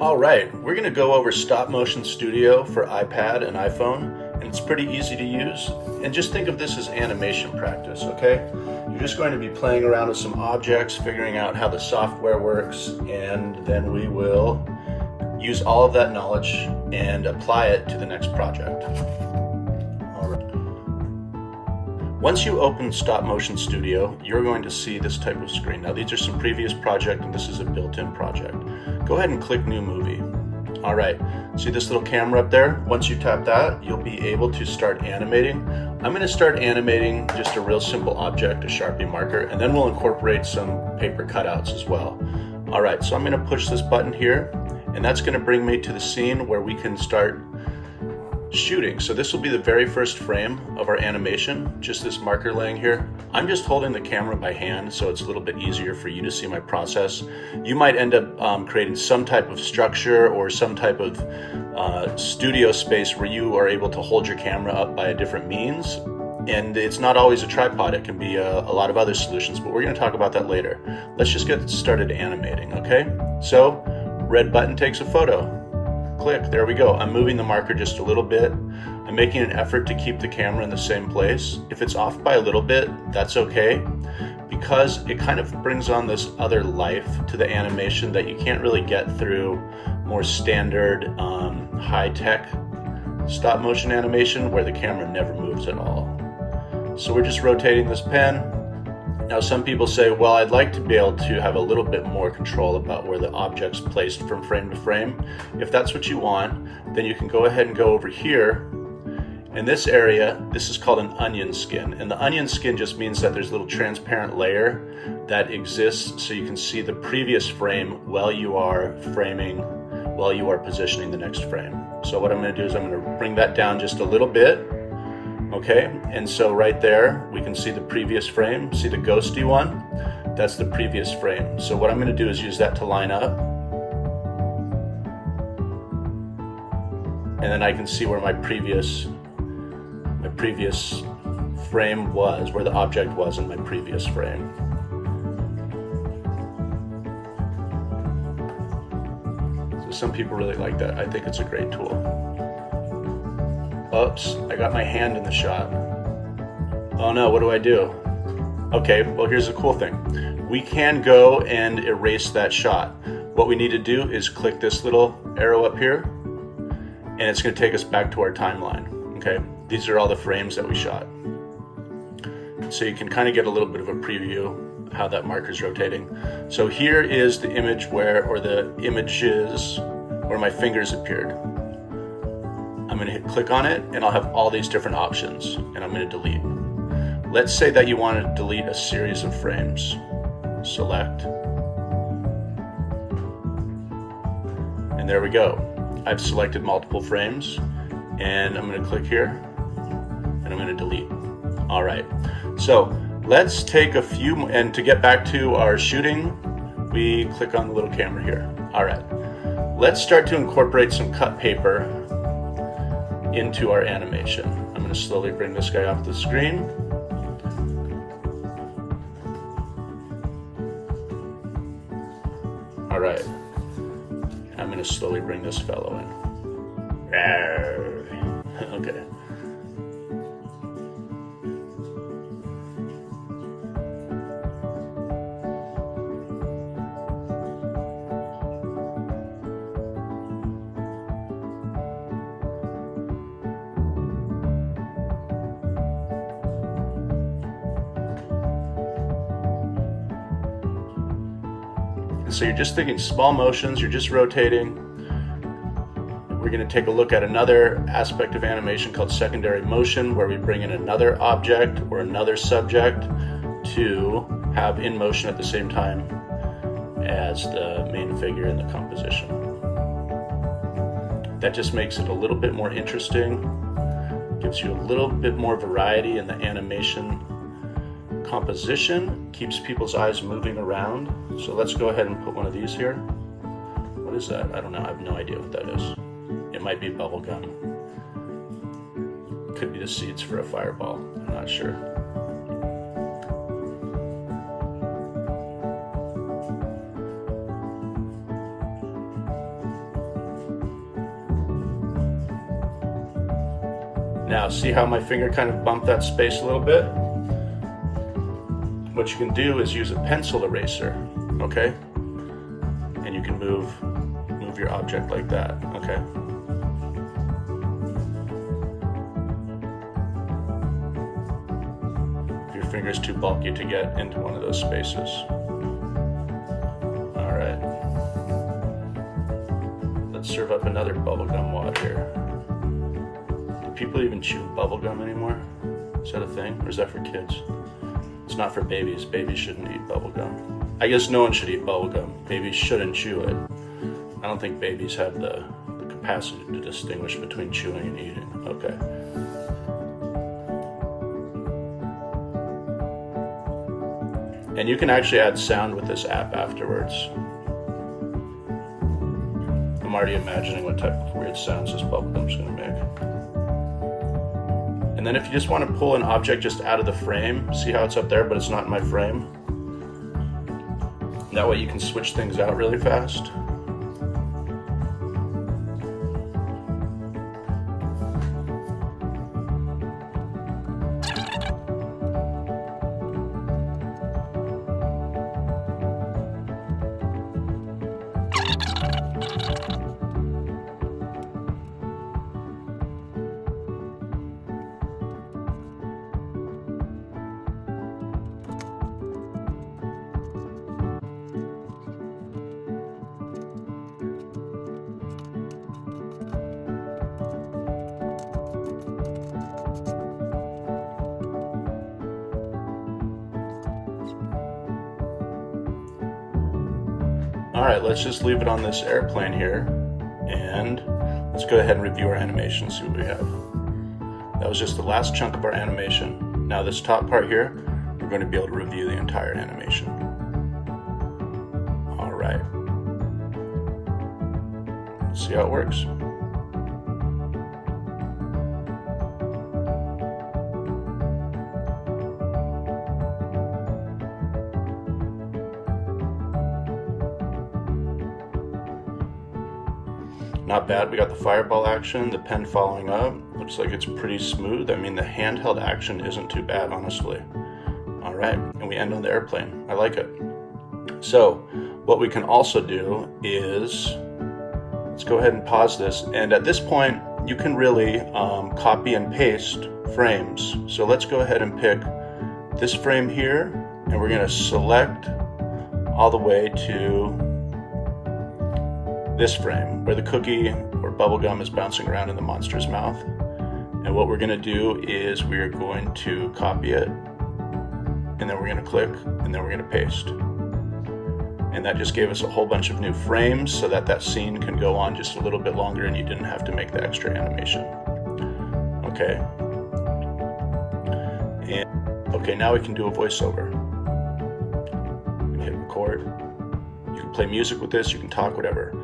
All right, we're going to go over Stop Motion Studio for iPad and iPhone, and it's pretty easy to use. And just think of this as animation practice, okay? You're just going to be playing around with some objects, figuring out how the software works, and then we will use all of that knowledge and apply it to the next project. All right. Once you open Stop Motion Studio, you're going to see this type of screen. Now, these are some previous projects, and this is a built-in project. Go ahead and click New Movie. All right, see this little camera up there? Once you tap that, you'll be able to start animating. I'm going to start animating just a real simple object, a Sharpie marker, and then we'll incorporate some paper cutouts as well. All right, so I'm going to push this button here, and that's going to bring me to the scene where we can start shooting. So this will be the very first frame of our animation, just this marker laying here. I'm just holding the camera by hand, so it's a little bit easier for you to see my process. You might end up creating some type of structure or some type of studio space where you are able to hold your camera up by a different means. And it's not always a tripod, it can be a lot of other solutions, but we're going to talk about that later. Let's just get started animating, okay? So, red button takes a photo. Click, there we go. I'm moving the marker just a little bit. I'm making an effort to keep the camera in the same place. If it's off by a little bit, that's okay, because it kind of brings on this other life to the animation that you can't really get through more standard high-tech stop motion animation where the camera never moves at all. So we're just rotating this pen. Now some people say, well, I'd like to be able to have a little bit more control about where the object's placed from frame to frame. If that's what you want, then you can go ahead and go over here. In this area, this is called an onion skin. And the onion skin just means that there's a little transparent layer that exists so you can see the previous frame while you are positioning the next frame. So what I'm going to do is I'm going to bring that down just a little bit. Okay, and so right there, we can see the previous frame. See the ghosty one? That's the previous frame. So what I'm going to do is use that to line up. And then I can see where my previous frame was, where the object was in my previous frame. So some people really like that. I think it's a great tool. Oops, I got my hand in the shot. Oh no, what do I do? Okay, well here's the cool thing. We can go and erase that shot. What we need to do is click this little arrow up here, and it's going to take us back to our timeline. Okay, these are all the frames that we shot. So you can kind of get a little bit of a preview how that marker's rotating. So here is the image or the images where my fingers appeared. I'm going to hit click on it, and I'll have all these different options, and I'm going to delete. Let's say that you want to delete a series of frames. Select. And there we go. I've selected multiple frames, and I'm going to click here, and I'm going to delete. All right. So let's take a few, and to get back to our shooting, we click on the little camera here. All right. Let's start to incorporate some cut paper into our animation. I'm going to slowly bring this guy off the screen. All right. I'm going to slowly bring this fellow in. Okay. So you're just thinking small motions, you're just rotating. We're going to take a look at another aspect of animation called secondary motion, where we bring in another object or another subject to have in motion at the same time as the main figure in the composition. That just makes it a little bit more interesting, gives you a little bit more variety in the animation composition, keeps people's eyes moving around. So let's go ahead and put one of these here. What is that? I don't know. I have no idea what that is. It might be bubble gum. Could be the seeds for a fireball. I'm not sure. Now, see how my finger kind of bumped that space a little bit? What you can do is use a pencil eraser, okay? And you can move your object like that, okay? If your finger's too bulky to get into one of those spaces. All right. Let's serve up another bubblegum wad here. Do people even chew bubblegum anymore? Is that a thing, or is that for kids? It's not for babies. Babies shouldn't eat bubblegum. I guess no one should eat bubblegum. Babies shouldn't chew it. I don't think babies have the capacity to distinguish between chewing and eating. Okay. And you can actually add sound with this app afterwards. I'm already imagining what type of weird sounds this bubblegum's going to make. And then if you just want to pull an object just out of the frame, see how it's up there but it's not in my frame? That way you can switch things out really fast. All right, let's just leave it on this airplane here, and let's go ahead and review our animation, see what we have. That was just the last chunk of our animation. Now this top part here, we're going to be able to review the entire animation. All right. Let's see how it works. Not bad. We got the fireball action, the pen following up. Looks like it's pretty smooth. I mean, the handheld action isn't too bad, honestly. All right, and we end on the airplane. I like it. So what we can also do is, let's go ahead and pause this. And at this point, you can really copy and paste frames. So let's go ahead and pick this frame here, and we're gonna select all the way to this frame where the cookie or bubblegum is bouncing around in the monster's mouth. And what we're going to do is we're going to copy it, and then we're going to click, and then we're going to paste. And that just gave us a whole bunch of new frames so that that scene can go on just a little bit longer and you didn't have to make the extra animation. Okay. And okay, now we can do a voiceover. You can hit record. You can play music with this, you can talk, whatever.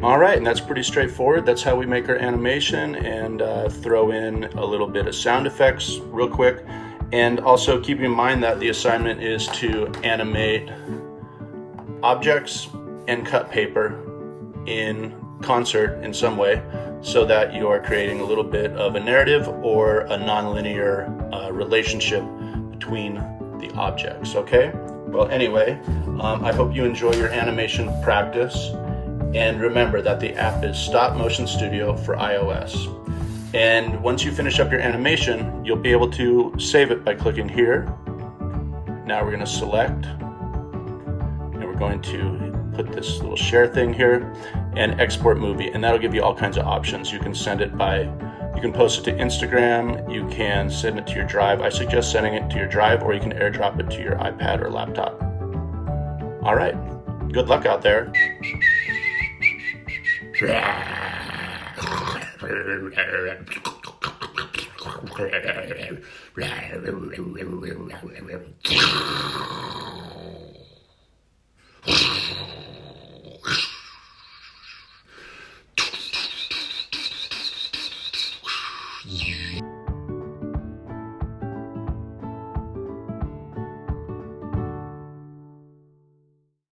All right, and that's pretty straightforward. That's how we make our animation, and throw in a little bit of sound effects real quick. And also keep in mind that the assignment is to animate objects and cut paper in concert in some way, so that you are creating a little bit of a narrative or a nonlinear relationship between the objects, okay? Well, anyway, I hope you enjoy your animation practice. And remember that the app is Stop Motion Studio for iOS. And once you finish up your animation, you'll be able to save it by clicking here. Now we're going to select going to put this little share thing here and export movie, and that'll give you all kinds of options. You can send it you can post it to Instagram, you can send it to your drive. I suggest sending it to your drive, or you can airdrop it to your iPad or laptop. All right, good luck out there.